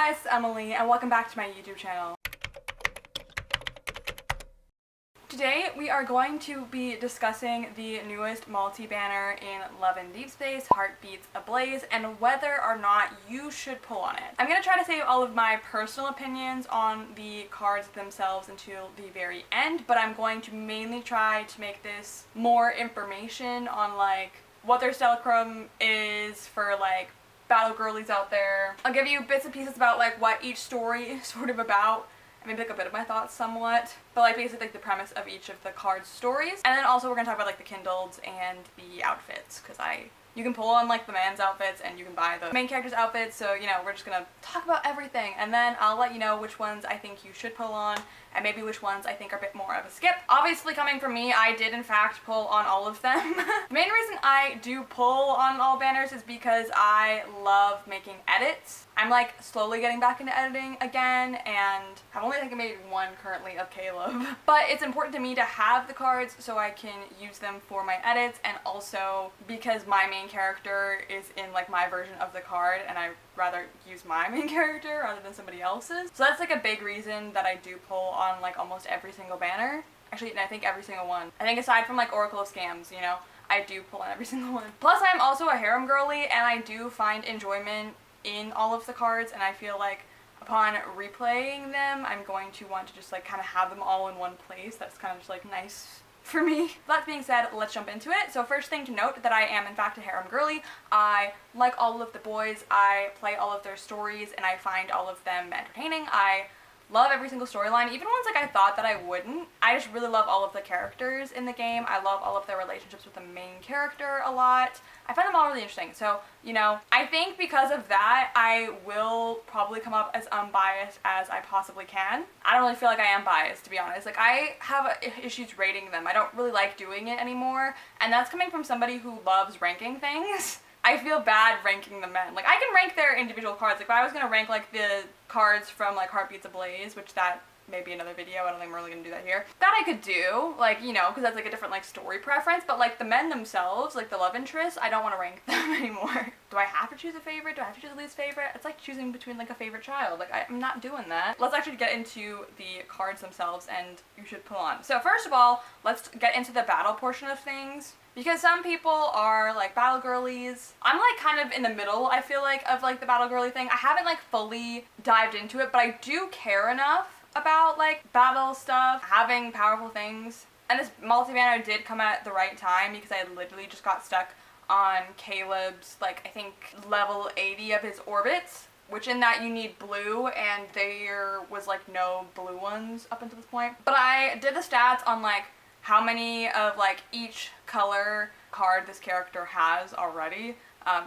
guys, it's Emily, and welcome back to my YouTube channel. Today we are going to be discussing the newest multi-banner in Love and Deep Space, Heartbeats Ablaze, and whether or not you should pull on it. I'm going to try to save all of my personal opinions on the cards themselves until the very end, but I'm going to mainly try to make this more information on like what their Stellachrome is for like battle girlies out there. I'll give you bits and pieces about like what each story is sort of about, and maybe like a bit of my thoughts somewhat, but like basically like the premise of each of the cards' stories. And then also we're gonna talk about like the Kindleds and the outfits, because you can pull on like the man's outfits and you can buy the main character's outfits, so you know, we're just gonna talk about everything, and then I'll let you know which ones I think you should pull on and maybe which ones I think are a bit more of a skip. Obviously, coming from me, I did in fact pull on all of them. The main reason I do pull on all banners is because I love making edits. I'm like slowly getting back into editing again, and I've only I think made one currently of Caleb. But it's important to me to have the cards so I can use them for my edits, and also because my main character is in like my version of the card and I rather use my main character rather than somebody else's. So that's like a big reason that I do pull on like almost every single banner. Actually, I think every single one. I think aside from like Oracle of Scams, you know, I do pull on every single one. Plus I'm also a harem girly, and I do find enjoyment in all of the cards, and I feel like upon replaying them I'm going to want to just like kind of have them all in one place. That's kind of just like nice for me. That being said, let's jump into it. So first thing to note that I am in fact a harem girly. I like all of the boys, I play all of their stories, and I find all of them entertaining. I love every single storyline, even ones like I thought that I wouldn't. I just really love all of the characters in the game. I love all of their relationships with the main character a lot. I find them all really interesting. So, you know, I think because of that, I will probably come up as unbiased as I possibly can. I don't really feel like I am biased, to be honest. Like, I have issues rating them. I don't really like doing it anymore, and that's coming from somebody who loves ranking things. I feel bad ranking the men. Like, I can rank their individual cards. Like, if I was gonna rank, like, the cards from, like, Heartbeats Ablaze, which that may be another video, I don't think I'm really gonna do that here. That I could do, like, you know, because that's, like, a different, like, story preference, but, like, the men themselves, like, the love interests, I don't want to rank them anymore. Do I have to choose a favorite? Do I have to choose a least favorite? It's like choosing between, like, a favorite child. Like, I'm not doing that. Let's actually get into the cards themselves, and you should pull on. So, first of all, let's get into the battle portion of things. Because some people are like battle girlies. I'm like kind of in the middle, I feel like, of like the battle girly thing. I haven't like fully dived into it, but I do care enough about like battle stuff, having powerful things. And this multi-banner did come at the right time because I literally just got stuck on Caleb's like I think level 80 of his orbits, which in that you need blue, and there was like no blue ones up until this point. But I did the stats on like how many of like each color card this character has already,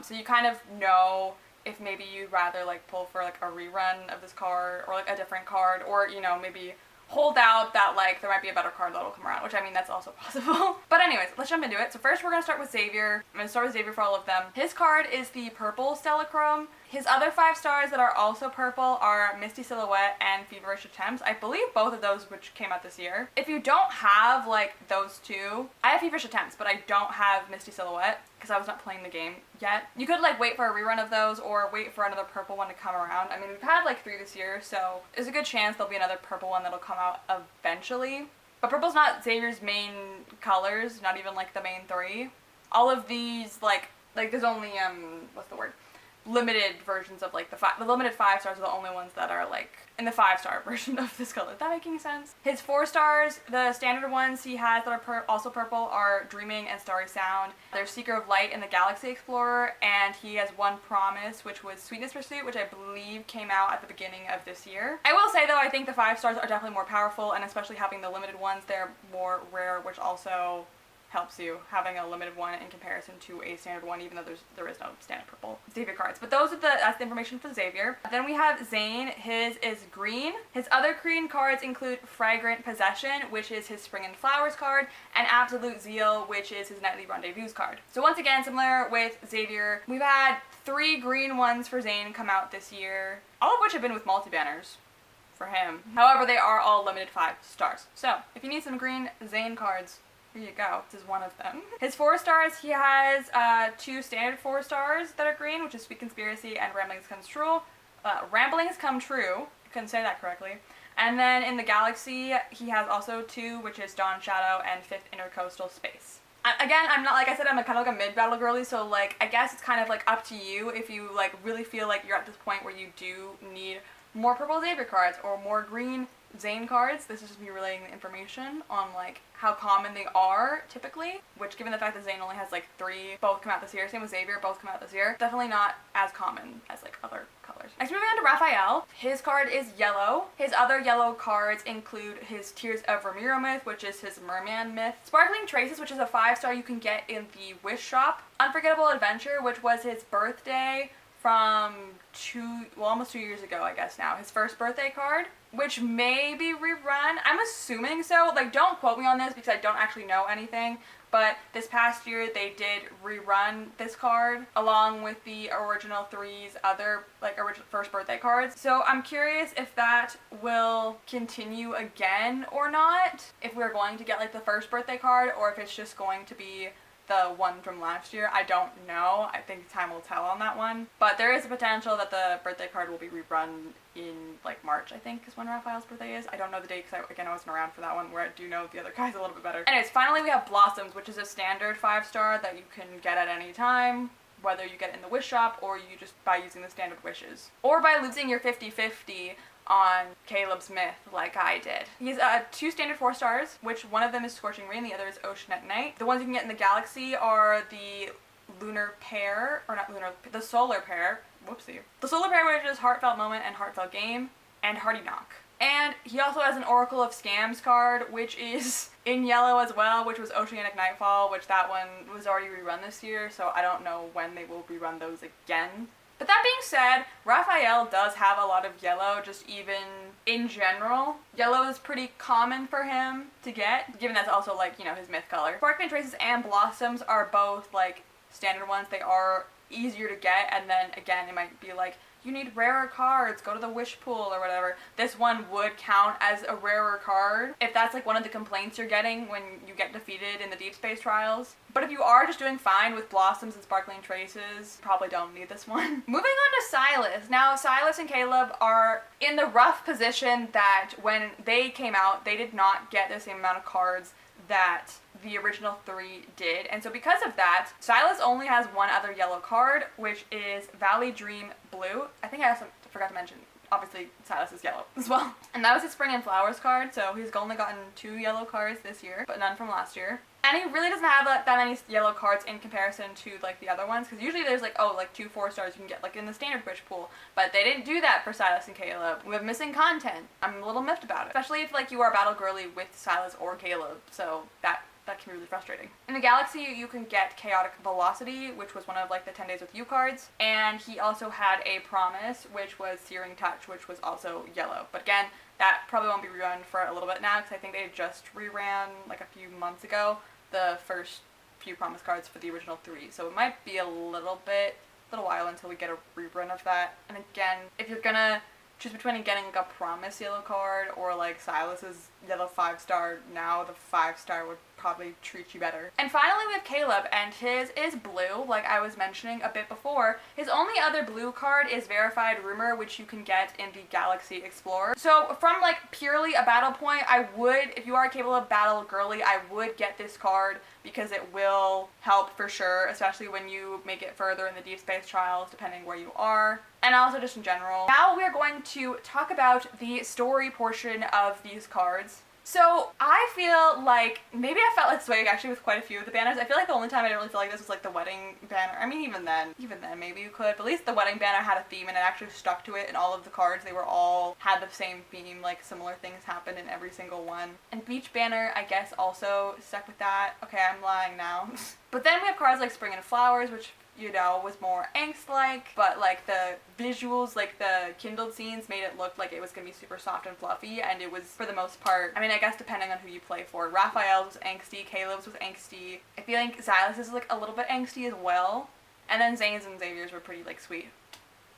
so you kind of know if maybe you'd rather like pull for like a rerun of this card or like a different card, or you know, maybe hold out that like there might be a better card that'll come around, which I mean that's also possible. But anyways, let's jump into it. So first we're gonna start with Xavier. I'm gonna start with Xavier for all of them. His card is the purple Stellachrome. His other 5 stars that are also purple are Misty Silhouette and Feverish Attempts. I believe both of those which came out this year. If you don't have like those two, I have Feverish Attempts, but I don't have Misty Silhouette because I was not playing the game yet. You could like wait for a rerun of those or wait for another purple one to come around. I mean, we've had like 3 this year, so there's a good chance there'll be another purple one that'll come out eventually. But purple's not Xavier's main colors, not even like the main 3. All of these like there's only what's the word? Limited versions of like the limited 5 stars are the only ones that are like in the 5-star version of this color. Is that making sense? His 4 stars, the standard ones he has that are also purple are Dreaming and Starry Sound. There's Seeker of Light and the Galaxy Explorer, and he has one Promise, which was Sweetness Pursuit, which I believe came out at the beginning of this year. I will say though, I think the 5 stars are definitely more powerful, and especially having the limited ones, they're more rare, which also helps you having a limited one in comparison to a standard one, even though there is no standard purple Xavier cards. But that's the information for Xavier. Then we have Zane. His is green. His other green cards include Fragrant Possession, which is his Spring and Flowers card, and Absolute Zeal, which is his Nightly Rendezvous card. So once again, similar with Xavier, we've had 3 green ones for Zane come out this year, all of which have been with multi-banners for him. However, they are all limited 5 stars. So if you need some green Zane cards, here you go. This is one of them. His 4 stars, he has 2 standard 4 stars that are green, which is Sweet Conspiracy and Ramblings Comes True. Ramblings Come True. I couldn't say that correctly. And then in the Galaxy, he has also 2, which is Dawn Shadow and 5th Intercoastal Space. Again, I'm not, like I said, I'm kind of like a mid-battle girly, so like I guess it's kind of like up to you if you like really feel like you're at this point where you do need more purple Xavier cards or more green Zane cards. This is just me relaying the information on like how common they are typically, which given the fact that Zane only has like 3, both come out this year, same with Xavier, both come out this year, definitely not as common as like other colors. Next, moving on to Raphael. His card is yellow. His other yellow cards include his Tears of Ramiro myth, which is his Merman myth, Sparkling Traces, which is a 5-star you can get in the Wish shop, Unforgettable Adventure, which was his birthday from almost 2 years ago, I guess now, his first birthday card, which may be rerun. I'm assuming so. Like, don't quote me on this because I don't actually know anything, but this past year they did rerun this card along with the original 3's other like original first birthday cards. So I'm curious if that will continue again or not, if we're going to get like the first birthday card or if it's just going to be the one from last year. I don't know. I think time will tell on that one. But there is a potential that the birthday card will be rerun in like March, I think, is when Raphael's birthday is. I don't know the date because I wasn't around for that one, where I do know the other guys a little bit better. Anyways, finally we have Blossoms, which is a standard 5-star that you can get at any time, whether you get it in the Wish shop or you just by using the standard wishes. Or by losing your 50-50 on Caleb's myth like I did. He's 2 standard 4-stars, which one of them is Scorching Rain, the other is Ocean at Night. The ones you can get in the Galaxy are the Lunar Pair, or not Lunar, the Solar Pair, whoopsie. The Solar Pair, which is Heartfelt Moment and Heartfelt Game, and Hearty Knock. And he also has an Oracle of Scams card, which is in yellow as well, which was Oceanic Nightfall, which that one was already rerun this year, so I don't know when they will rerun those again. But that being said, Raphael does have a lot of yellow, just even in general. Yellow is pretty common for him to get, given that's also like, you know, his myth color. Sparkling Traces and Blossoms are both like standard ones. They are easier to get, and then again, it might be like, you need rarer cards, go to the wish pool or whatever. This one would count as a rarer card if that's like one of the complaints you're getting when you get defeated in the Deep Space trials. But if you are just doing fine with Blossoms and Sparkling Traces, probably don't need this one. Moving on to Silas. Now, Silas and Caleb are in the rough position that when they came out, they did not get the same amount of cards that the original 3 did, and so because of that, Silas only has one other yellow card, which is Valley Dream Blue. I think I also forgot to mention, obviously Silas is yellow as well. And that was his Spring and Flowers card, so he's only gotten 2 yellow cards this year, but none from last year. And he really doesn't have that many yellow cards in comparison to like the other ones, because usually there's like, oh, like 2 4-stars you can get like in the standard wish pool, but they didn't do that for Silas and Caleb. We have missing content. I'm a little miffed about it, especially if like you are battle girly with Silas or Caleb, so that can be really frustrating. In the Galaxy, you can get Chaotic Velocity, which was one of like the 10 Days with You cards, and he also had a Promise, which was Searing Touch, which was also yellow. But again, that probably won't be rerun for a little bit now, because I think they just reran like a few months ago the first few Promise cards for the original 3, so it might be a little while until we get a rerun of that. And again, if you're gonna choose between getting like a Promise yellow card or like Silas's yellow 5-star, now the 5-star would probably treat you better. And finally we have Caleb, and his is blue, like I was mentioning a bit before. His only other blue card is Verified Rumor, which you can get in the Galaxy Explorer. So from like purely a battle point, I would, if you are capable of battle girly, I would get this card because it will help for sure, especially when you make it further in the Deep Space trials, depending where you are, and also just in general. Now we're going to talk about the story portion of these cards. So I feel like, maybe I felt this way actually with quite a few of the banners. I feel like the only time I didn't really feel like this was like the wedding banner. I mean, even then maybe you could, but at least the wedding banner had a theme and it actually stuck to it, and all of the cards, they were all had the same theme, like similar things happened in every single one. And Beach banner, I guess, also stuck with that. Okay, I'm lying now. But then we have cards like Spring and Flowers, which, you know, was more angst-like, but like the visuals, like the Kindled scenes made it look like it was gonna be super soft and fluffy, and it was, for the most part, I mean, I guess depending on who you play for. Raphael's was angsty, Caleb's was angsty. I feel like Silas's is like a little bit angsty as well, and then Zane's and Xavier's were pretty like sweet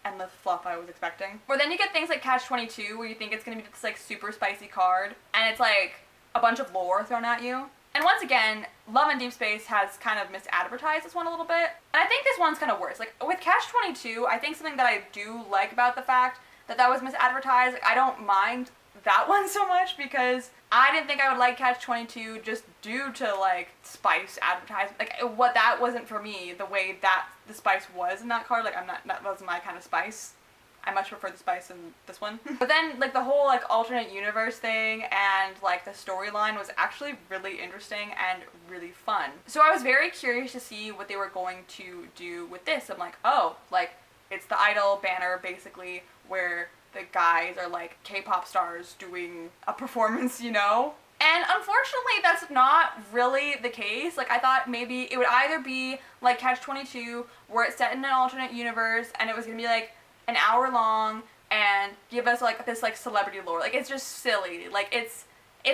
and the fluff I was expecting. Or then you get things like Catch-22, where you think it's gonna be this like super spicy card, and it's like a bunch of lore thrown at you. And once again, Love and Deep Space has kind of misadvertised this one a little bit. And I think this one's kind of worse. Like, with Catch-22, I think something that I do like about the fact that that was misadvertised, like, I don't mind that one so much because I didn't think I would like Catch-22 just due to, like, spice advertisement. Like, what that wasn't for me, the way that the spice was in that card. Like, that wasn't my kind of spice. I much prefer the spice in this one. But then, like, the whole, like, alternate universe thing and, like, the storyline was actually really interesting and really fun. So I was very curious to see what they were going to do with this. I'm like, oh, like, it's the Idol banner, basically, where the guys are, like, K-pop stars doing a performance, you know? And unfortunately, that's not really the case. Like, I thought maybe it would either be, like, Catch-22, where it's set in an alternate universe, and it was gonna be, like, an hour long and give us like this like celebrity lore. Like, it's just silly. Like, it's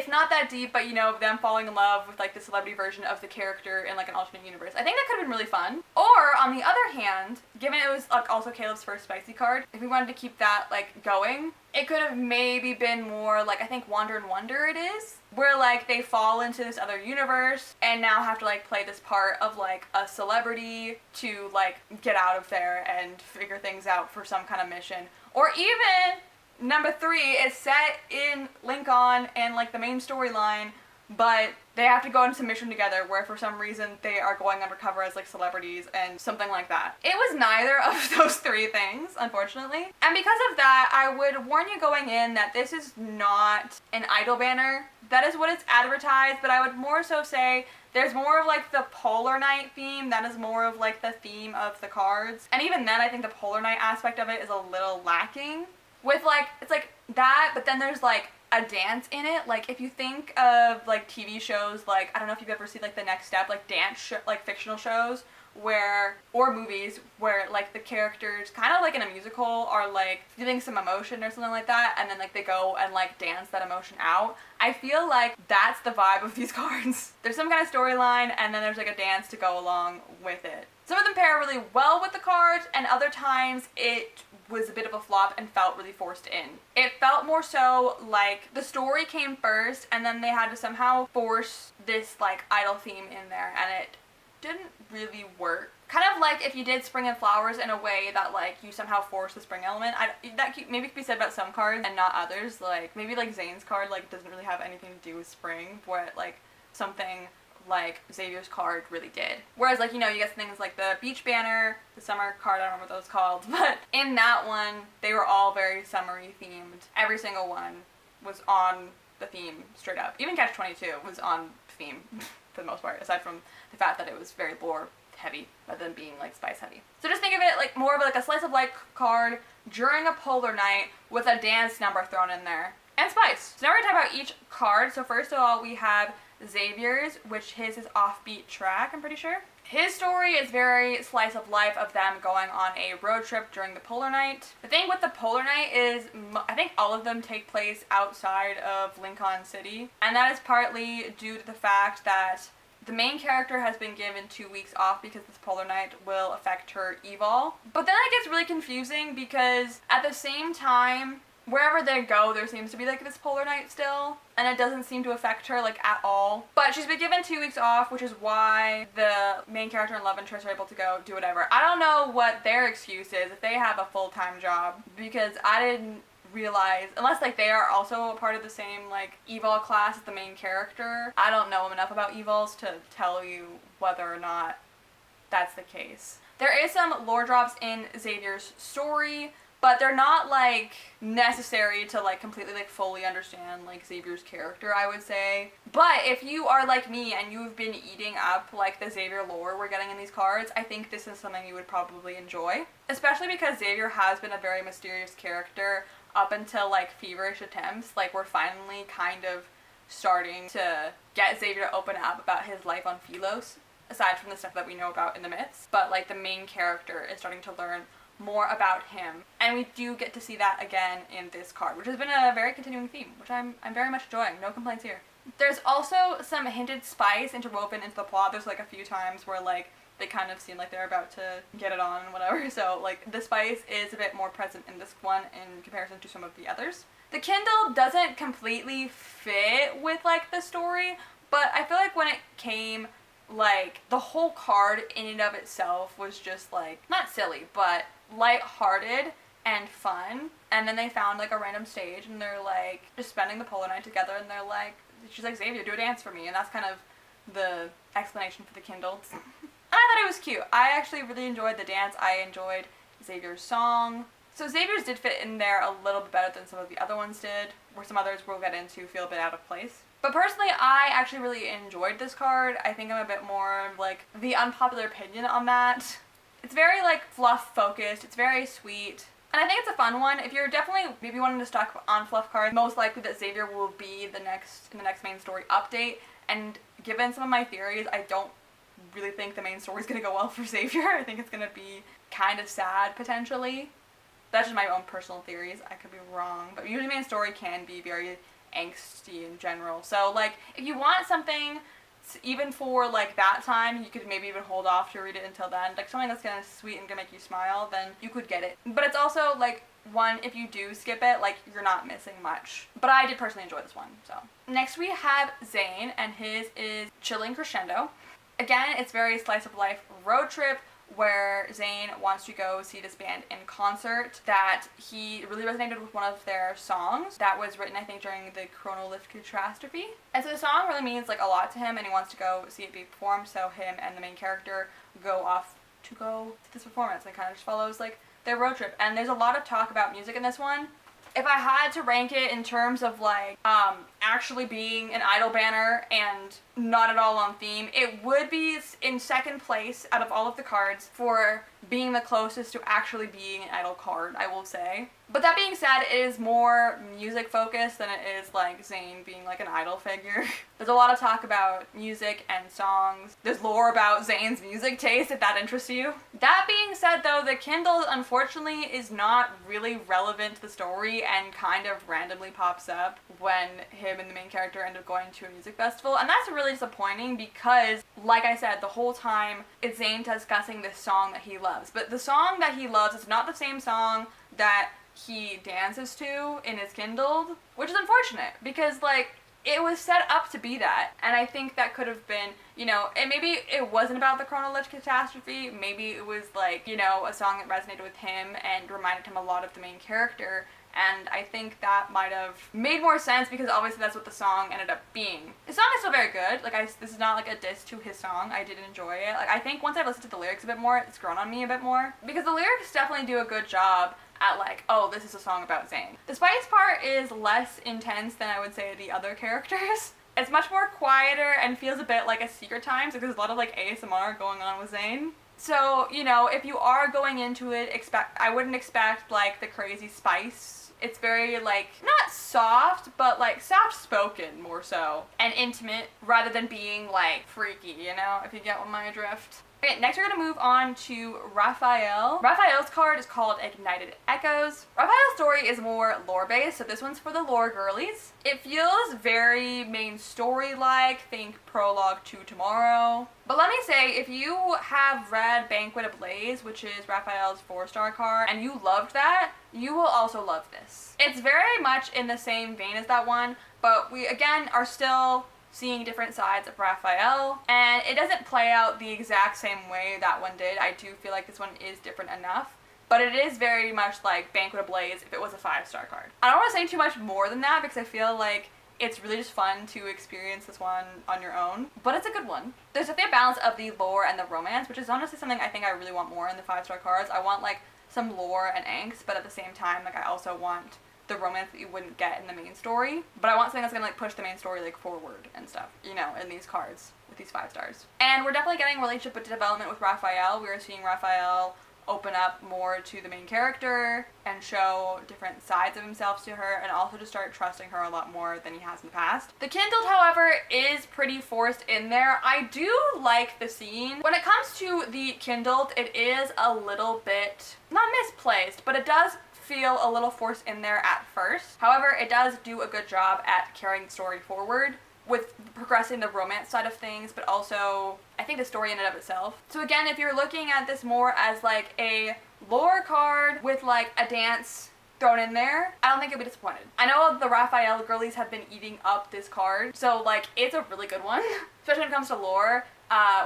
not that deep, but you know, them falling in love with like the celebrity version of the character in like an alternate universe. I think that could have been really fun. Or on the other hand, given it was like also Caleb's first spicy card, if we wanted to keep that like going, it could have maybe been more like, I think Wander and Wonder it is, where like they fall into this other universe and now have to like play this part of like a celebrity to like get out of there and figure things out for some kind of mission. Or even number 3 is set in Lincoln and like the main storyline, but they have to go on some mission together where for some reason they are going undercover as like celebrities and something like that. It was neither of those 3 things, unfortunately. And because of that, I would warn you going in that this is not an Idol banner. That is what it's advertised, but I would more so say there's more of like the Polar Night theme. That is more of like the theme of the cards. And even then, I think the Polar Night aspect of it is a little lacking. With like, it's like that, but then there's like a dance in it. Like, if you think of like TV shows, like, I don't know if you've ever seen like The Next Step, like like fictional shows where, or movies where like the characters kind of like in a musical are like feeling some emotion or something like that, and then like they go and like dance that emotion out. I feel like that's the vibe of these cards. There's some kind of storyline and then there's like a dance to go along with it. Some of them pair really well with the cards, and other times it was a bit of a flop and felt really forced in. It felt more so like the story came first and then they had to somehow force this like Idol theme in there, and it didn't really work. Kind of like if you did Spring and Flowers in a way that like you somehow force the spring element. That maybe could be said about some cards and not others. Like maybe like Zayn's card like doesn't really have anything to do with spring, but like something like Xavier's card really did. Whereas like, you know, you get things like the beach banner, the summer card, I don't remember what those called, but in that one they were all very summery themed. Every single one was on the theme straight up. Even Catch-22 was on theme for the most part, aside from the fact that it was very lore heavy rather than being like spice heavy. So just think of it like more of like a slice of life card during a Polar Night with a dance number thrown in there. And spice. So now we're going to talk about each card. So first of all, we have Xavier's, which his is Offbeat Track, I'm pretty sure. His story is very slice of life of them going on a road trip during the Polar Night. The thing with the Polar Night is I think all of them take place outside of Lincoln City, and that is partly due to the fact that the main character has been given 2 weeks off because this Polar Night will affect her evol. But then it gets really confusing because at the same time, wherever they go, there seems to be like this Polar Night still, and it doesn't seem to affect her like at all. But she's been given 2 weeks off, which is why the main character and love interest are able to go do whatever. I don't know what their excuse is if they have a full-time job, because I didn't realize, unless like they are also a part of the same like evol class as the main character. I don't know enough about evols to tell you whether or not that's the case. There is some lore drops in Xavier's story, but they're not like necessary to like completely like fully understand like Xavier's character, I would say. But if you are like me and you've been eating up like the Xavier lore we're getting in these cards, I think this is something you would probably enjoy. Especially because Xavier has been a very mysterious character up until like feverish attempts. Like, we're finally kind of starting to get Xavier to open up about his life on Philos, aside from the stuff that we know about in the myths. But like the main character is starting to learn more about him, and we do get to see that again in this card, which has been a very continuing theme, which I'm very much enjoying. No complaints here. There's also some hinted spice interwoven into the plot. There's like a few times where like they kind of seem like they're about to get it on and whatever, so like the spice is a bit more present in this one in comparison to some of the others. The Kindled doesn't completely fit with like the story, But I feel like when it came, like, the whole card in and of itself was just, like, not silly, but lighthearted and fun. And then they found, like, a random stage, and they're, like, just spending the polo night together, and they're like, she's like, Xavier, do a dance for me. And that's kind of the explanation for the Kindled. And I thought it was cute. I actually really enjoyed the dance. I enjoyed Xavier's song. So Xavier's did fit in there a little bit better than some of the other ones did, where some others we'll get into feel a bit out of place. But personally, I actually really enjoyed this card. I think I'm a bit more, like, the unpopular opinion on that. It's very, like, fluff focused. It's very sweet. And I think it's a fun one. If you're definitely maybe wanting to stock on fluff cards, most likely that Xavier will be in the next main story update. And given some of my theories, I don't really think the main story is going to go well for Xavier. I think it's going to be kind of sad, potentially. That's just my own personal theories. I could be wrong. But usually main story can be very angsty in general. So, like, if you want something, even for, like, that time, you could maybe even hold off to read it until then. Like, something that's gonna sweet and gonna make you smile, then you could get it. But it's also, like, one, if you do skip it, like, you're not missing much. But I did personally enjoy this one, so. Next we have Zayn, and his is Chilling Crescendo. Again, it's very slice of life road trip, where Zayn wants to go see this band in concert, that he really resonated with one of their songs that was written, I think, during the chronolith catastrophe. And so the song really means, like, a lot to him, and he wants to go see it be performed, so him and the main character go off to go to this performance, and kind of just follows, like, their road trip. And there's a lot of talk about music in this one. If I had to rank it in terms of, like, actually being an idol banner and not at all on theme, it would be in second place out of all of the cards for being the closest to actually being an idol card, I will say. But that being said, it is more music focused than it is, like, Zayn being, like, an idol figure. There's a lot of talk about music and songs. There's lore about Zayn's music taste, if that interests you. That being said, though, the Kindle, unfortunately, is not really relevant to the story and kind of randomly pops up when him and the main character end up going to a music festival. And that's really disappointing because, like I said, the whole time it's Zayn discussing this song that he loves. But the song that he loves is not the same song that he dances to in his Kindled, which is unfortunate because, like, it was set up to be that, and I think that could have been, you know, and maybe it wasn't about the chronolith catastrophe, maybe it was, like, you know, a song that resonated with him and reminded him a lot of the main character, and I think that might have made more sense because obviously that's what the song ended up being. The song is still very good. Like, this is not like a diss to his song. I did enjoy it. Like, I think once I've listened to the lyrics a bit more, it's grown on me a bit more because the lyrics definitely do a good job at, like, oh, this is a song about Zayn. The spice part is less intense than I would say the other characters. It's much more quieter and feels a bit like a Secret Times because there's a lot of, like, ASMR going on with Zayn. So, you know, if you are going into it, I wouldn't expect, like, the crazy spice. It's very, like, not soft, but, like, soft-spoken more so, and intimate, rather than being, like, freaky, you know, if you get my drift. Okay, next we're going to move on to Raphael. Raphael's card is called Ignited Echoes. Raphael's story is more lore-based, so this one's for the lore girlies. It feels very main story-like, think Prologue to Tomorrow. But let me say, if you have read Banquet Ablaze, which is Raphael's 4-star card, and you loved that, you will also love this. It's very much in the same vein as that one, but we, again, are still seeing different sides of Raphael, and it doesn't play out the exact same way that one did. I do feel like this one is different enough, but it is very much like Banquet Ablaze if it was a 5-star card. I don't want to say too much more than that because I feel like it's really just fun to experience this one on your own, but it's a good one. There's definitely a balance of the lore and the romance, which is honestly something I think I really want more in the 5-star cards. I want, like, some lore and angst, but at the same time, like, I also want the romance that you wouldn't get in the main story, but I want something that's gonna, like, push the main story, like, forward and stuff, you know, in these cards with these 5 stars. And we're definitely getting relationship with development with Raphael. We are seeing Raphael open up more to the main character and show different sides of himself to her, and also to start trusting her a lot more than he has in the past. The Kindled, however, is pretty forced in there. I do like the scene. When it comes to the Kindled, it is a little bit, not misplaced, but it does feel a little forced in there at first. However, it does do a good job at carrying the story forward with progressing the romance side of things, but also I think the story in and of itself. So again, if you're looking at this more as, like, a lore card with, like, a dance thrown in there, I don't think you'll be disappointed. I know the Raphael girlies have been eating up this card, so like it's a really good one, especially when it comes to lore.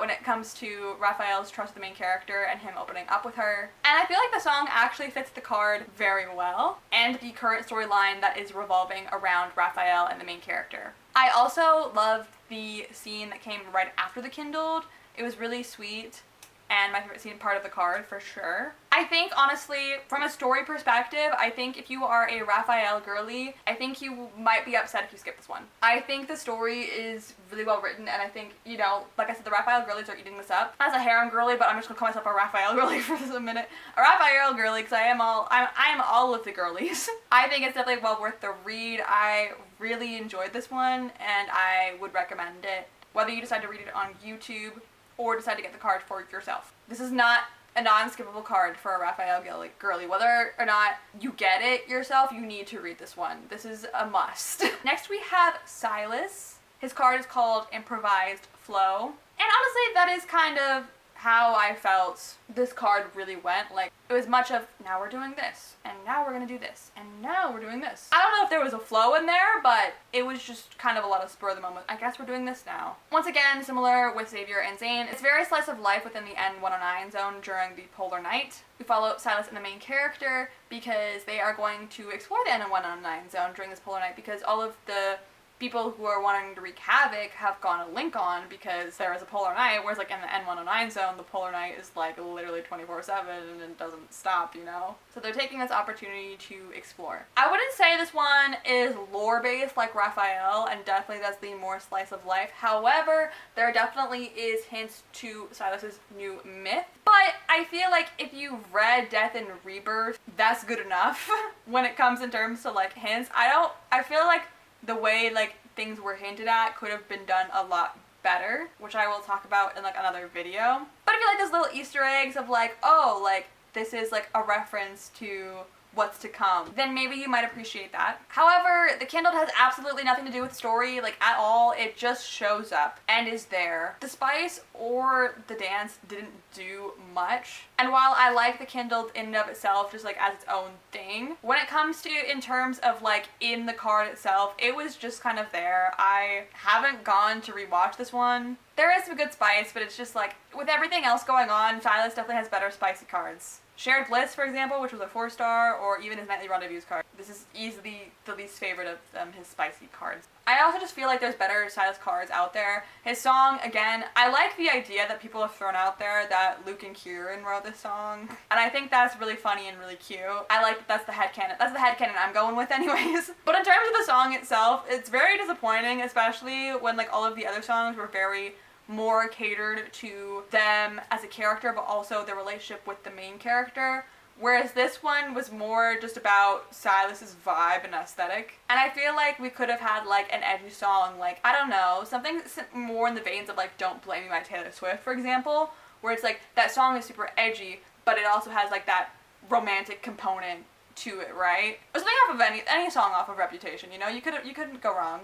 When it comes to Raphael's trust of the main character and him opening up with her. And I feel like the song actually fits the card very well, and the current storyline that is revolving around Raphael and the main character. I also loved the scene that came right after the Kindled. It was really sweet, and my favorite scene part of the card for sure. I think honestly, from a story perspective, I think if you are a Raphael girly, I think you might be upset if you skip this one. I think the story is really well written, and I think, you know, like I said, the Raphael girlies are eating this up. As a harem girly, but I'm just gonna call myself a Raphael girly for this a minute. A Raphael girly, because I am all of the girlies. I think it's definitely well worth the read. I really enjoyed this one, and I would recommend it, whether you decide to read it on YouTube or decide to get the card for yourself. This is not a non-skippable card for a Raphael girly. Whether or not you get it yourself, you need to read this one. This is a must. Next we have Silas. His card is called Improvised Flow. And honestly, that is kind of how I felt this card really went. Like, it was much of, now we're doing this, and now we're gonna do this, and now we're doing this. I don't know if there was a flow in there, but it was just kind of a lot of spur of the moment. I guess we're doing this now. Once again, similar with Xavier and Zane, it's very slice of life within the N109 zone during the Polar Night. We follow Silas and the main character because they are going to explore the N109 zone during this Polar Night, because all of the people who are wanting to wreak havoc have gone to Lincoln because there is a polar night, whereas like in the N109 zone, the polar night is like literally 24/7 and it doesn't stop, you know? So they're taking this opportunity to explore. I wouldn't say this one is lore-based like Raphael, and definitely that's the more slice of life. However, there definitely is hints to Silas's new myth. But I feel like if you've read Death and Rebirth, that's good enough when it comes in terms to like hints. I feel like the way like things were hinted at could have been done a lot better, which I will talk about in like another video. But I feel like those little Easter eggs of like, oh, like this is like a reference to what's to come, then maybe you might appreciate that. However, the Kindled has absolutely nothing to do with story, like at all. It just shows up and is there. The spice or the dance didn't do much. And while I like the Kindled in and of itself, just like as its own thing, when it comes to in terms of like in the card itself, it was just kind of there. I haven't gone to rewatch this one. There is some good spice, but it's just like, with everything else going on, Silas definitely has better spicy cards. Shared Bliss, for example, which was a 4-star, or even his Nightly Rendezvous card. This is easily the least favorite of his spicy cards. I also just feel like there's better Silas cards out there. His song, again, I like the idea that people have thrown out there that Luke and Kieran wrote this song. And I think that's really funny and really cute. I like that that's the headcanon. That's the headcanon I'm going with anyways. But in terms of the song itself, it's very disappointing, especially when like all of the other songs were very more catered to them as a character, but also their relationship with the main character. Whereas this one was more just about Silas's vibe and aesthetic. And I feel like we could have had like an edgy song, like, I don't know, something more in the veins of like Don't Blame Me by Taylor Swift, for example, where it's like that song is super edgy, but it also has like that romantic component to it, right? Or something off of any song off of Reputation, you know? You couldn't go wrong.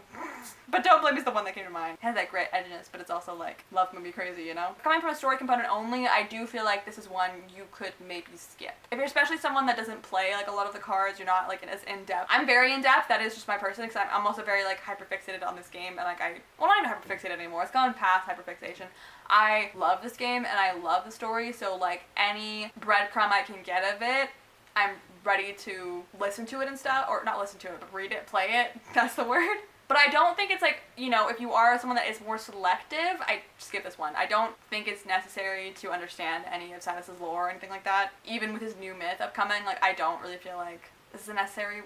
But Don't Blame Me is the one that came to mind. It has that great edginess, but it's also like love can be crazy, you know? Coming from a story component only, I do feel like this is one you could maybe skip. If you're especially someone that doesn't play like a lot of the cards, you're not like as in-depth. I'm very in-depth, that is just my person, because I'm also very like hyperfixated on this game, and like well, not even hyperfixated anymore, it's gone past hyperfixation. I love this game and I love the story, so like any breadcrumb I can get of it, I'm ready to listen to it and stuff, or not listen to it, but read it, play it, that's the word. But I don't think it's like, you know, if you are someone that is more selective, I skip this one. I don't think it's necessary to understand any of Silas's lore or anything like that. Even with his new myth upcoming, like I don't really feel like this is a necessary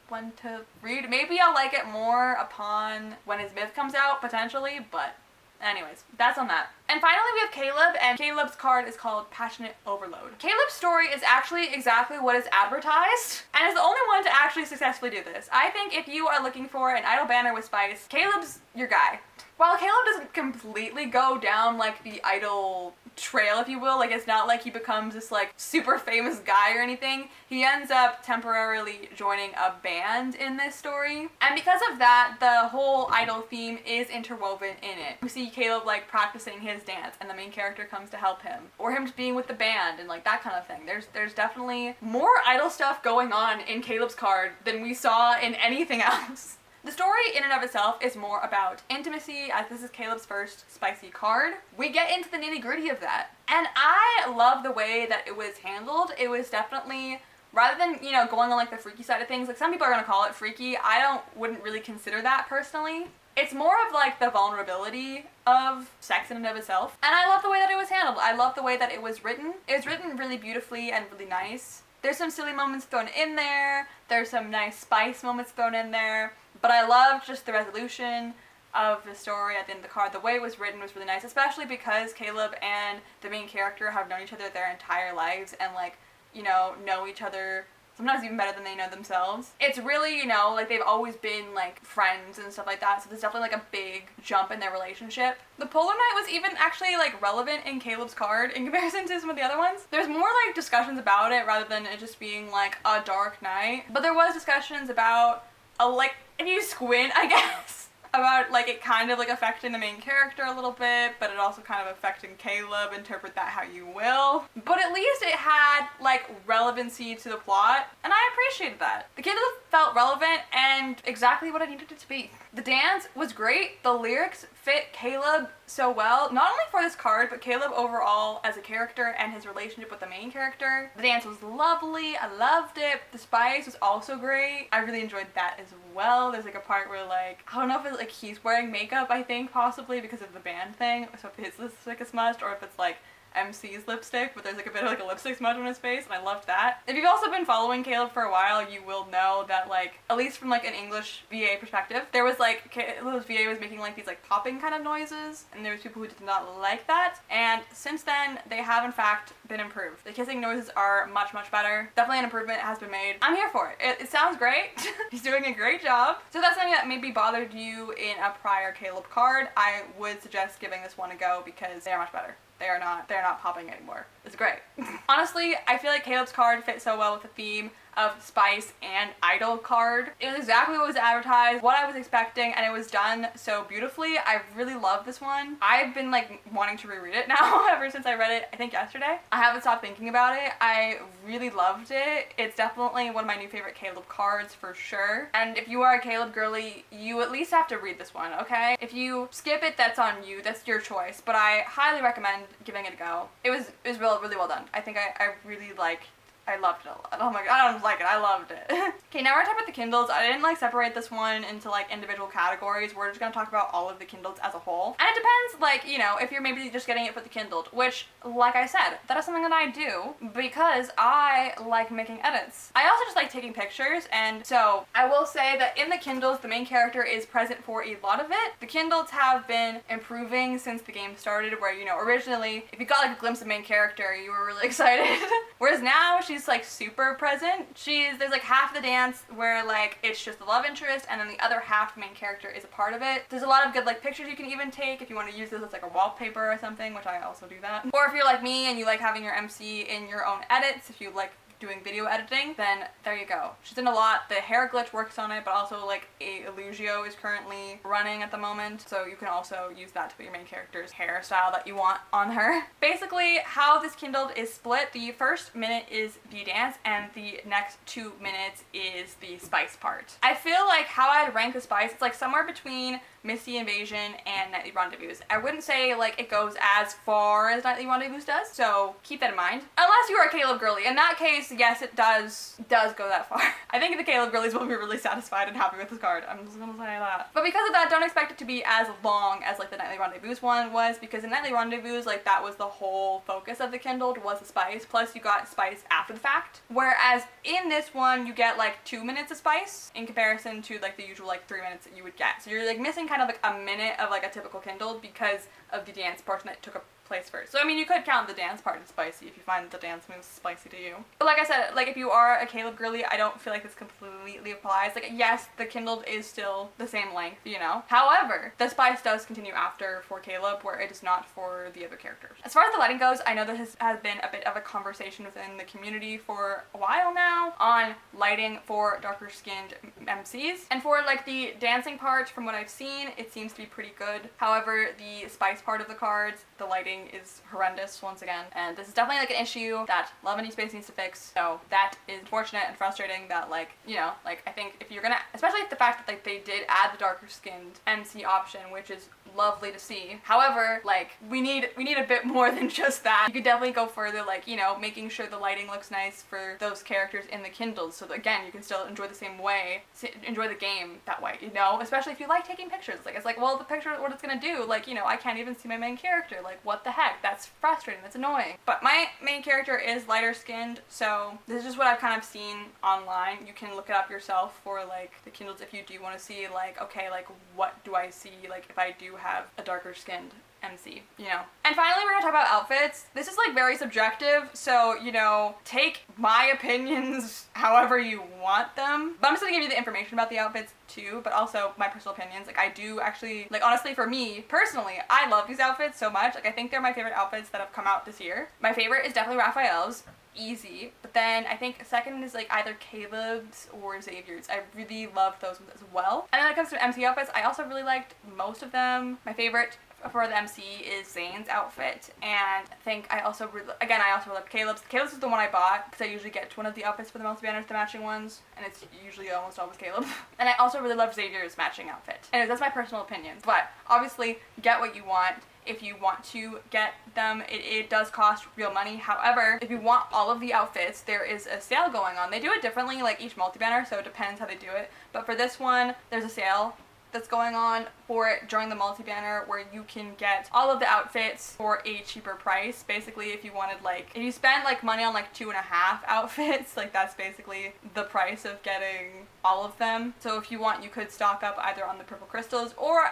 one to read. Maybe I'll like it more upon when his myth comes out, potentially, but anyways, that's on that. And finally we have Caleb, and Caleb's card is called Passionate Overload. Caleb's story is actually exactly what is advertised, and is the only one to actually successfully do this. I think if you are looking for an idol banner with spice, Caleb's your guy. While Caleb doesn't completely go down like the idol trail, if you will, like it's not like he becomes this like super famous guy or anything, he ends up temporarily joining a band in this story. And because of that, the whole idol theme is interwoven in it. We see Caleb like practicing his his dance and the main character comes to help him, or him just being with the band and like that kind of thing. There's definitely more idol stuff going on in Caleb's card than we saw in anything else. The story in and of itself is more about intimacy, as this is Caleb's first spicy card. We get into the nitty-gritty of that. And I love the way that it was handled. It was definitely, rather than, you know, going on like the freaky side of things, like some people are gonna call it freaky, wouldn't really consider that personally. It's more of like the vulnerability of sex in and of itself. And I love the way that it was handled. I love the way that it was written. It was written really beautifully and really nice. There's some silly moments thrown in there. There's some nice spice moments thrown in there. But I loved just the resolution of the story at the end of the card. The way it was written was really nice, especially because Caleb and the main character have known each other their entire lives and like, you know each other sometimes even better than they know themselves. It's really, you know, like they've always been like friends and stuff like that, so there's definitely like a big jump in their relationship. The Polar Knight was even actually like relevant in Caleb's card in comparison to some of the other ones. There's more like discussions about it rather than it just being like a dark night, but there was discussions about like, if you squint, I guess, about like it kind of like affecting the main character a little bit, but it also kind of affecting Caleb. Interpret that how you will. But at least it had like relevancy to the plot, and I appreciated that. The Kindled felt relevant and exactly what I needed it to be. The dance was great. The lyrics fit Caleb so well, not only for this card, but Caleb overall as a character and his relationship with the main character. The dance was lovely. I loved it. The spice was also great. I really enjoyed that as well. There's like a part where like, I don't know if it's like he's wearing makeup, I think possibly because of the band thing, so if his lipstick is smudged, or if it's like MC's lipstick, but there's like a bit of like a lipstick smudge on his face, and I loved that. If you've also been following Caleb for a while, you will know that like, at least from like an English VA perspective, there was like, Caleb's VA was making like these like popping kind of noises, and there was people who did not like that, and since then, they have in fact been improved. The kissing noises are much better. Definitely an improvement has been made. I'm here for it. It sounds great. He's doing a great job. So if that's something that maybe bothered you in a prior Caleb card, I would suggest giving this one a go because they are much better. They're not popping anymore. It's great. Honestly, I feel like Caleb's card fit so well with the theme of spice and idol card. It was exactly what was advertised, what I was expecting, and it was done so beautifully. I really love this one. I've been like wanting to reread it now ever since I read it, I think yesterday. I haven't stopped thinking about it. I really loved it. It's definitely one of my new favorite Caleb cards for sure. And if you are a Caleb girly, you at least have to read this one, okay? If you skip it, that's on you. That's your choice. But I highly recommend giving it a go. It was really well done. I think I really I loved it a lot. Oh my god, I don't like it. I loved it. Okay, now we're talking about the Kindles. I didn't like separate this one into like individual categories. We're just gonna talk about all of the Kindles as a whole. And it depends, like, you know, if you're maybe just getting it for the Kindled, which, like I said, that is something that I do because I like making edits. I also just like taking pictures, and so I will say that in the Kindles, the main character is present for a lot of it. The Kindles have been improving since the game started, where, you know, originally, if you got like a glimpse of main character, you were really excited. Whereas now, she's like super present. There's like half the dance where like it's just the love interest, and then the other half the main character is a part of it. There's a lot of good like pictures you can even take if you want to use this as like a wallpaper or something, which I also do that. Or if you're like me and you like having your MC in your own edits, if you like doing video editing, then there you go. She's in a lot. The hair glitch works on it, but also like a Illusio is currently running at the moment, so you can also use that to put your main character's hairstyle that you want on her. Basically, how this Kindled is split, the first minute is the dance, and the next 2 minutes is the spice part. I feel like how I'd rank the spice, it's like somewhere between Misty Invasion and Nightly Rendezvous. I wouldn't say like it goes as far as Nightly Rendezvous does, so keep that in mind. Unless you are a Caleb girly. In that case, yes, it does go that far. I think the Caleb girlies will be really satisfied and happy with this card. I'm just gonna say that. But because of that, don't expect it to be as long as like the Nightly Rendezvous one was, because in Nightly Rendezvous, like that was the whole focus of the Kindled, was the spice, plus you got spice after the fact. Whereas in this one, you get like 2 minutes of spice in comparison to like the usual like 3 minutes that you would get. So you're like missing kind of like a minute of like a typical Kindled because of the dance portion that took up place first. So I mean, you could count the dance part as spicy if you find the dance moves spicy to you. But like I said, like if you are a Caleb girly, I don't feel like this completely applies. Like yes, the Kindled is still the same length, you know. However, the spice does continue after for Caleb, where it is not for the other characters. As far as the lighting goes, I know this has been a bit of a conversation within the community for a while now on lighting for darker skinned MCs. And for like the dancing part, from what I've seen, it seems to be pretty good. However, the spice part of the cards, the lighting is horrendous once again, and this is definitely like an issue that Love and Deep Space needs to fix. So that is unfortunate and frustrating that, like, you know, like I think if you're gonna, especially if the fact that like they did add the darker skinned MC option, which is lovely to see. However, like we need a bit more than just that. You could definitely go further, like, you know, making sure the lighting looks nice for those characters in the Kindles, so that, again, you can still enjoy the same way, enjoy the game that way, you know, especially if you like taking pictures. Like it's like, well, the picture, what it's gonna do, like, you know, I can't even see my main character, like what the heck, that's frustrating, that's annoying. But my main character is lighter skinned, so this is just what I've kind of seen online. You can look it up yourself for like the Kindles if you do want to see like, okay, like what do I see like if I do have a darker skinned MC, you know. And finally, we're gonna talk about outfits. This is like very subjective, so, you know, take my opinions however you want them. But I'm just gonna give you the information about the outfits too, but also my personal opinions. Like I do actually, like honestly for me personally, I love these outfits so much. Like I think they're my favorite outfits that have come out this year. My favorite is definitely Raphael's. Easy. But then I think second is like either Caleb's or Xavier's. I really love those ones as well. And then when it comes to MC outfits, I also really liked most of them. My favorite for the MC is Zane's outfit, and I think I also really love Caleb's. Caleb's is the one I bought because I usually get one of the outfits for the multi-banners, the matching ones, and it's usually almost always Caleb. And I also really love Xavier's matching outfit. Anyways, that's my personal opinion. But obviously, get what you want. If you want to get them, it does cost real money. However, if you want all of the outfits, there is a sale going on. They do it differently, like each multi-banner, so it depends how they do it. But for this one, there's a sale that's going on for it during the multi-banner where you can get all of the outfits for a cheaper price. Basically, if you wanted like, if you spend like money on like 2.5 outfits, like that's basically the price of getting all of them. So if you want, you could stock up either on the purple crystals, or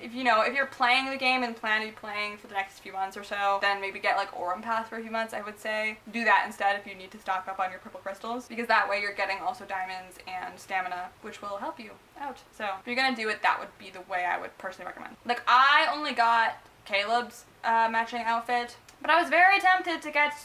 if you know, if you're playing the game and plan to be playing for the next few months or so, then maybe get like Aurum Pass for a few months. I would say do that instead if you need to stock up on your purple crystals, because that way you're getting also diamonds and stamina, which will help you out. So if you're gonna do it, that would be the way I would personally recommend. Like I only got Caleb's matching outfit, but I was very tempted to get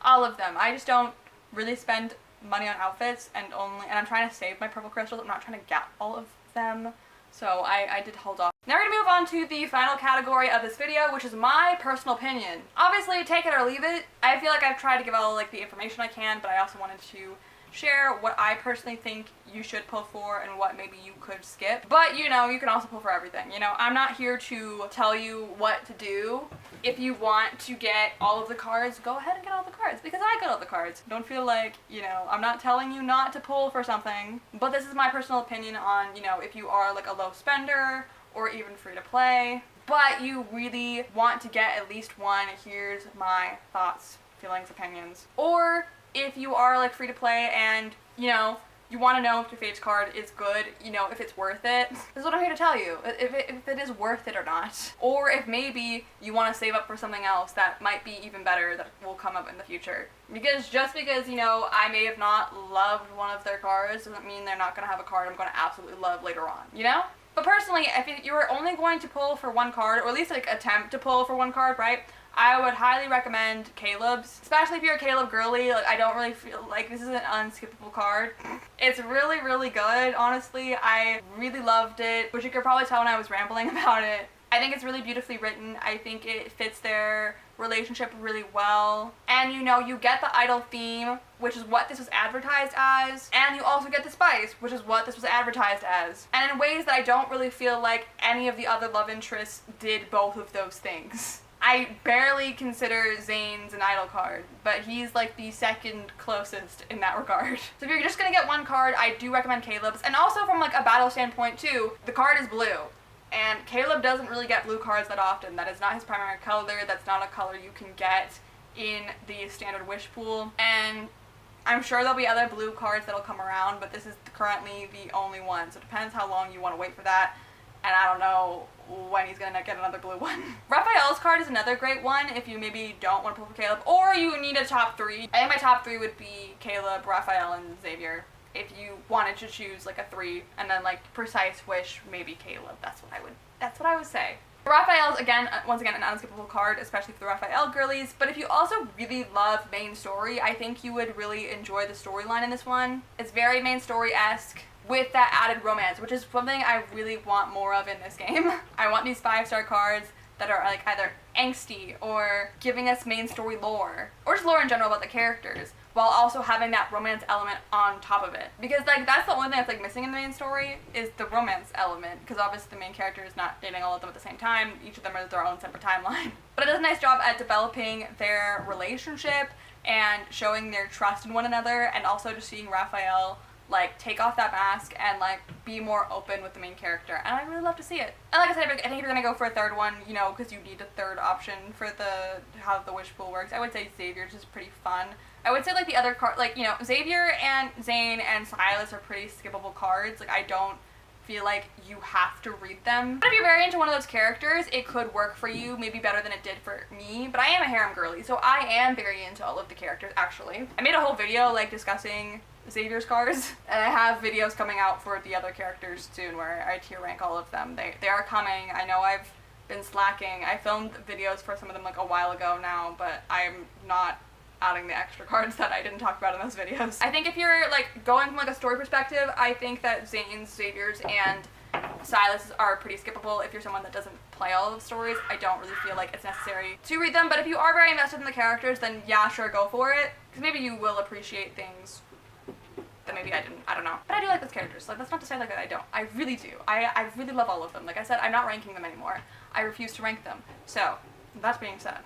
all of them. I just don't really spend money on outfits, and I'm trying to save my purple crystals. I'm not trying to get all of them, so I did hold off. Now we're gonna move on to the final category of this video, which is my personal opinion. Obviously, take it or leave it. I feel like I've tried to give all like the information I can, but I also wanted to share what I personally think you should pull for and what maybe you could skip. But you know, you can also pull for everything. You know, I'm not here to tell you what to do. If you want to get all of the cards, go ahead and get all the cards, because I got all the cards. Don't feel like, you know, I'm not telling you not to pull for something, but this is my personal opinion on, you know, if you are like a low spender or even free to play, but you really want to get at least one, here's my thoughts, feelings, opinions. Or if you are like free to play and, you know, you want to know if your faves card is good, you know, if it's worth it. This is what I'm here to tell you, if it is worth it or not. Or if maybe you want to save up for something else that might be even better that will come up in the future. Because just because, you know, I may have not loved one of their cards doesn't mean they're not going to have a card I'm going to absolutely love later on, you know? But personally, if you were only going to pull for one card, or at least like attempt to pull for one card, right? I would highly recommend Caleb's, especially if you're a Caleb girly. Like, I don't really feel like this is an unskippable card. It's really, really good, honestly. I really loved it, which you could probably tell when I was rambling about it. I think it's really beautifully written. I think it fits their relationship really well. And you know, you get the idol theme, which is what this was advertised as, and you also get the spice, which is what this was advertised as. And in ways that I don't really feel like any of the other love interests did both of those things. I barely consider Zane's an idol card, but he's like the second closest in that regard. So if you're just gonna get one card, I do recommend Caleb's. And also from like a battle standpoint too, the card is blue. And Caleb doesn't really get blue cards that often. That is not his primary color. That's not a color you can get in the standard wish pool. And I'm sure there'll be other blue cards that'll come around, but this is currently the only one. So it depends how long you want to wait for that. and I don't know when he's gonna get another blue one. Raphael's card is another great one if you maybe don't want to pull for Caleb, or you need a top 3. I think my top 3 would be Caleb, Raphael, and Xavier. If you wanted to choose like a 3, and then like precise wish, maybe Caleb. That's what I would say. Raphael's, again, once again, an unskippable card, especially for the Raphael girlies, but if you also really love main story, I think you would really enjoy the storyline in this one. It's very main story-esque, with that added romance, which is something I really want more of in this game. I want these 5-star cards that are like either angsty or giving us main story lore, or just lore in general about the characters, while also having that romance element on top of it. Because like that's the only thing that's like missing in the main story is the romance element, because obviously the main character is not dating all of them at the same time. Each of them are their own separate timeline. But it does a nice job at developing their relationship and showing their trust in one another, and also just seeing Raphael like take off that mask and like be more open with the main character, and I really love to see it. And like I said, I think if you're gonna go for a third one, you know, because you need a third option for how the wish pool works, I would say Xavier's is pretty fun. I would say like the other card, like, you know, Xavier and Zane and Silas are pretty skippable cards. Like I don't feel like you have to read them. But if you're very into one of those characters, it could work for you, maybe better than it did for me. But I am a harem girly, so I am very into all of the characters, actually. I made a whole video like discussing Xavier's cards, and I have videos coming out for the other characters soon where I tier rank all of them. They are coming. I know I've been slacking. I filmed videos for some of them like a while ago now, but I'm not adding the extra cards that I didn't talk about in those videos. I think if you're like going from like a story perspective, I think that Zane's, Xavier's, and Silas are pretty skippable if you're someone that doesn't play all of the stories. I don't really feel like it's necessary to read them, but if you are very invested in the characters, then yeah, sure, go for it, because maybe you will appreciate things that maybe I didn't. I don't know. But I do like those characters. Like, that's not to say like that I don't. I really do. I really love all of them. Like I said, I'm not ranking them anymore. I refuse to rank them. So, that being said,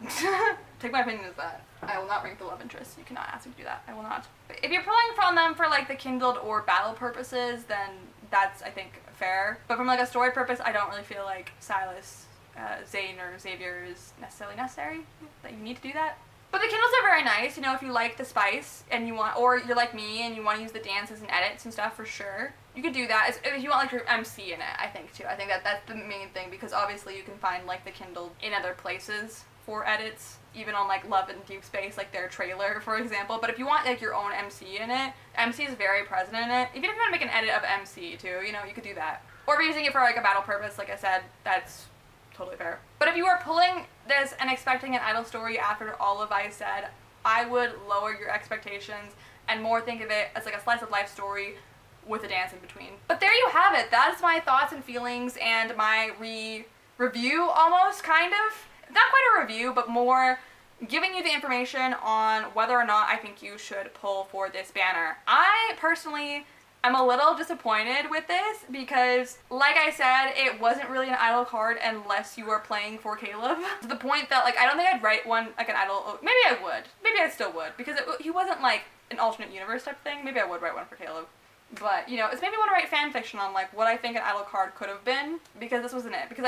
take my opinion as that. I will not rank the love interests. You cannot ask me to do that. I will not. But if you're pulling from them for like the Kindled or battle purposes, then that's, I think, fair. But from like a story purpose, I don't really feel like Silas, Zane, or Xavier is necessarily necessary. That you need to do that. But the Kindles are very nice, you know, if you like the spice and you want, or you're like me and you want to use the dances and edits and stuff, for sure. You could do that. If you want like your MC in it, I think too. I think that that's the main thing, because obviously you can find like the Kindle in other places for edits, even on like Love and Deep Space, like their trailer, for example. But if you want like your own MC in it, MC is very present in it. Even if you want to make an edit of MC too, you know, you could do that. Or if you're using it for like a battle purpose, like I said, that's totally fair. But if you are pulling this and expecting an idol story after all of I said, I would lower your expectations and more think of it as like a slice of life story with a dance in between. But there you have it. That is my thoughts and feelings and my review, almost, kind of. Not quite a review, but more giving you the information on whether or not I think you should pull for this banner. I personally I'm a little disappointed with this because, like I said, it wasn't really an idol card unless you were playing for Caleb. To the point that, like, I don't think I'd write one, like, an idol. Maybe I would. Maybe I still would, because he wasn't, like, an alternate universe type thing. Maybe I would write one for Caleb. But, you know, it's made me want to write fan fiction on, like, what I think an idol card could have been, because this wasn't it. Because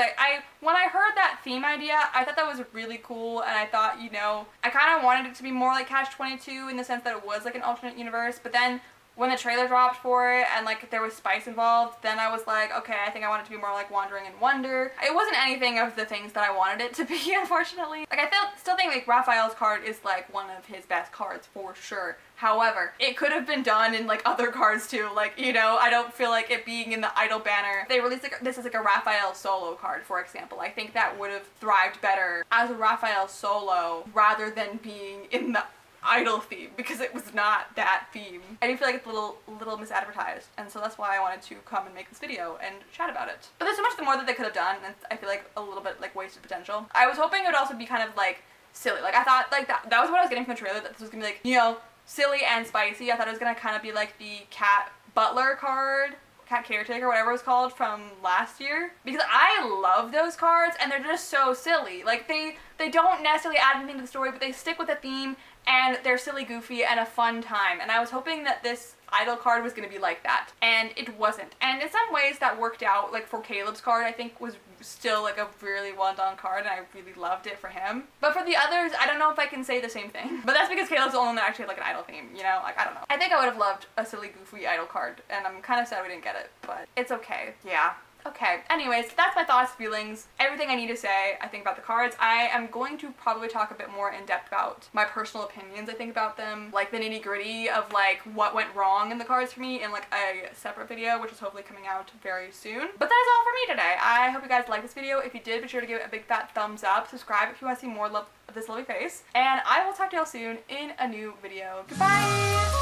when I heard that theme idea, I thought that was really cool, and I thought, you know, I kind of wanted it to be more like Catch-22 in the sense that it was, like, an alternate universe, but then when the trailer dropped for it and like there was spice involved, then I was like, okay, I think I want it to be more like Wandering in Wonder. It wasn't anything of the things that I wanted it to be, unfortunately. Like, I still think like Raphael's card is like one of his best cards for sure. However, it could have been done in like other cards too. Like, you know, I don't feel like it being in the idol banner. If they released like, this as like a Raphael solo card, for example, I think that would have thrived better as a Raphael solo rather than being in the idol theme, because it was not that theme. I do feel like it's a little misadvertised, and so that's why I wanted to come and make this video and chat about it. But there's so much more that they could have done, and I feel like a little bit like wasted potential. I was hoping it would also be kind of like silly. Like, I thought like that was what I was getting from the trailer, that this was gonna be like, you know, silly and spicy. I thought it was gonna kind of be like the Cat Butler card, Cat Caretaker, whatever it was called, from last year, because I love those cards and they're just so silly. Like, they don't necessarily add anything to the story, but they stick with the theme and they're silly, goofy, and a fun time. And I was hoping that this idol card was going to be like that, and it wasn't. And in some ways that worked out. Like, for Caleb's card, I think was still like a really well done card, and I really loved it for him. But for the others, I don't know if I can say the same thing. But that's because Caleb's the only one that actually had like an idol theme, you know? Like, I don't know. I think I would have loved a silly, goofy idol card, and I'm kind of sad we didn't get it, but it's okay. Yeah. Okay, anyways, that's my thoughts, feelings, everything I need to say, I think, about the cards. I am going to probably talk a bit more in depth about my personal opinions, I think, about them, like the nitty gritty of like what went wrong in the cards for me in like a separate video, which is hopefully coming out very soon. But that is all for me today. I hope you guys liked this video. If you did, be sure to give it a big fat thumbs up. Subscribe if you want to see more love of this lovely face. And I will talk to y'all soon in a new video. Goodbye!